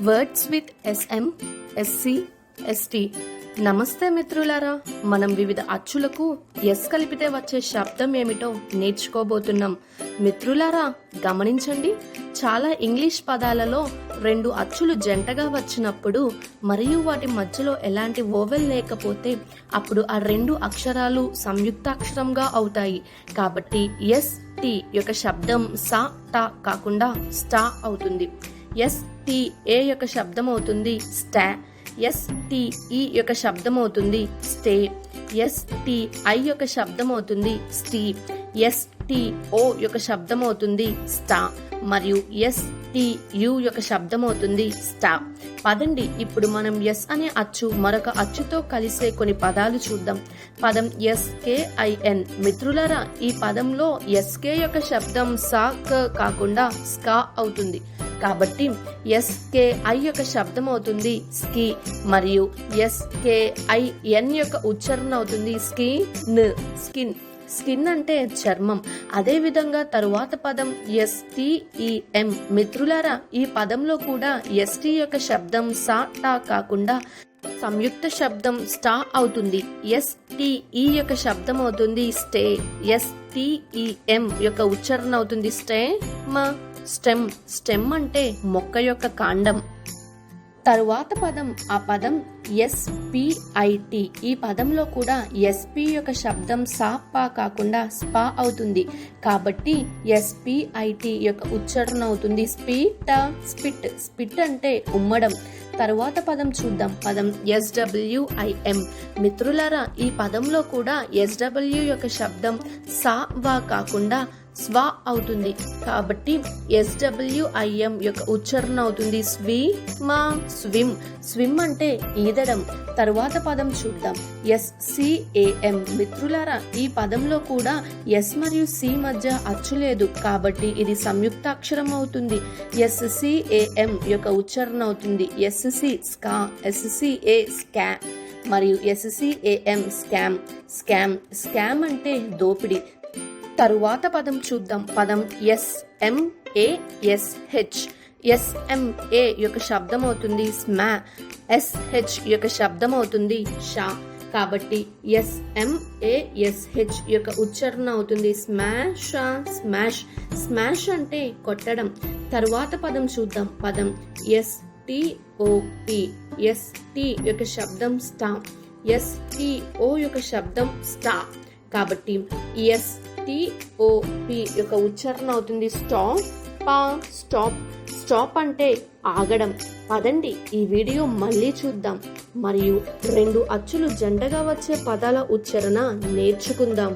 Words with SM SC ST. నమస్తే మిత్రులారా, మనం వివిధ అచ్చులకు ఎస్ కలిపితే వచ్చే శబ్దం ఏమిటో నేర్చుకోబోతున్నాం. మిత్రులారా గమనించండి, చాలా ఇంగ్లీష్ పదాలలో రెండు అచ్చులు జంటగా వచ్చినప్పుడు మరియు వాటి మధ్యలో ఎలాంటి వోవెల్ లేకపోతే అప్పుడు ఆ రెండు అక్షరాలు సంయుక్తాక్షరంగా అవుతాయి. కాబట్టి ఎస్ టి యొక్క శబ్దం సా టా కాకుండా స్టా అవుతుంది. ఎస్ టి ఏ యొక్క శబ్దం అవుతుంది స్టా. ఎస్ టి ఈ యొక్క శబ్దం అవుతుంది స్టే. ఎస్ టి ఐ యొక్క శబ్దం అవుతుంది స్టీ. ఎస్ టి ఓ యొక్క శబ్దం అవుతుంది స్టా మరియు ఎస్ టి యు యొక్క శబ్దం అవుతుంది స్టా. పదండి ఇప్పుడు మనం ఎస్ అనే అచ్చు మరొక అచ్చుతో కలిసే కొన్ని పదాలు చూద్దాం. పదం ఎస్కేఐఎన్. మిత్రులారా, ఈ పదంలో ఎస్కే యొక్క శబ్దం సా కాకుండా స్కా అవుతుంది. కాబట్టి ఎస్కేఐ యొక్క శబ్దం అవుతుంది స్కీ మరియు ఎస్కేఐఎన్ యొక్క ఉచ్చారణ అవుతుంది స్కిన్. స్కిన్ అంటే చర్మం. అదే విధంగా తరువాత పదం ఎస్టిఈఎం. మిత్రులారా, ఈ పదంలో కూడా ఎస్టి యొక్క శబ్దం సా టా కాకుండా సంయుక్త శబ్దం స్టా అవుతుంది. ఎస్టిఈ యొక్క శబ్దం అవుతుంది స్టే. ఎస్టిఈఎం యొక్క ఉచ్చారణ అవుతుంది స్టెమ్ అంటే మొక్క యొక్క కాండం. తరువాత పదం ఆ పదం ఎస్పిఐటి. ఈ పదంలో కూడా ఎస్పి యొక్క శబ్దం సా పా కాకుండా స్పా అవుతుంది. కాబట్టి ఎస్పిఐటి యొక్క ఉచ్చారణ అవుతుంది స్పిట్ అంటే ఉమ్మడం. తరువాత పదం చూద్దాం. పదం ఎస్డబ్ల్యూఐఎం. మిత్రులారా, ఈ పదంలో కూడా ఎస్డబ్ల్యూ యొక్క శబ్దం సా వా కాకుండా స్వా అవుతుంది. కాబట్టి ఎస్డబ్ల్యూఐఎం యొక్క ఉచ్చారణ అవుతుంది స్విమ్ అంటే ఈదడం. తరువాత పదం చూద్దాం. ఎస్సిఏఎం. మిత్రులారా, ఈ పదంలో కూడా ఎస్ మరియు సి మధ్య అచ్చు లేదు కాబట్టి ఇది సంయుక్త అక్షరం అవుతుంది. ఎస్సిఏఎం యొక్క ఉచ్చారణ అవుతుంది ఎస్సి స్కా, ఎస్సిఏ స్కా మరియు ఎస్సిఏఎం స్కామ్ అంటే దోపిడి. తరువాత పదం చూద్దాం. పదం ఎస్ఎంఏఎస్హెచ్. ఎస్ఎంఏ యొక్క శబ్దం అవుతుంది స్మా. ఎస్హెచ్ యొక్క శబ్దం అవుతుంది షా. కాబట్టి ఎస్ఎంఏఎస్హెచ్ యొక్క ఉచ్చారణ అవుతుంది స్మాష్ అంటే కొట్టడం. తరువాత పదం చూద్దాం. పదం ఎస్టిఓపి. ఎస్టి యొక్క శబ్దం స్టా. ఎస్టిఓ యొక్క శబ్దం స్టా. కాబట్టి ఎస్టిఓపి యొక్క ఉచ్చారణ అవుతుంది స్టాప్ అంటే ఆగడం. పదండి ఈ వీడియో మళ్ళీ చూద్దాం మరియు రెండు అచ్చులు జంటగా వచ్చే పదాల ఉచ్చారణ నేర్చుకుందాం.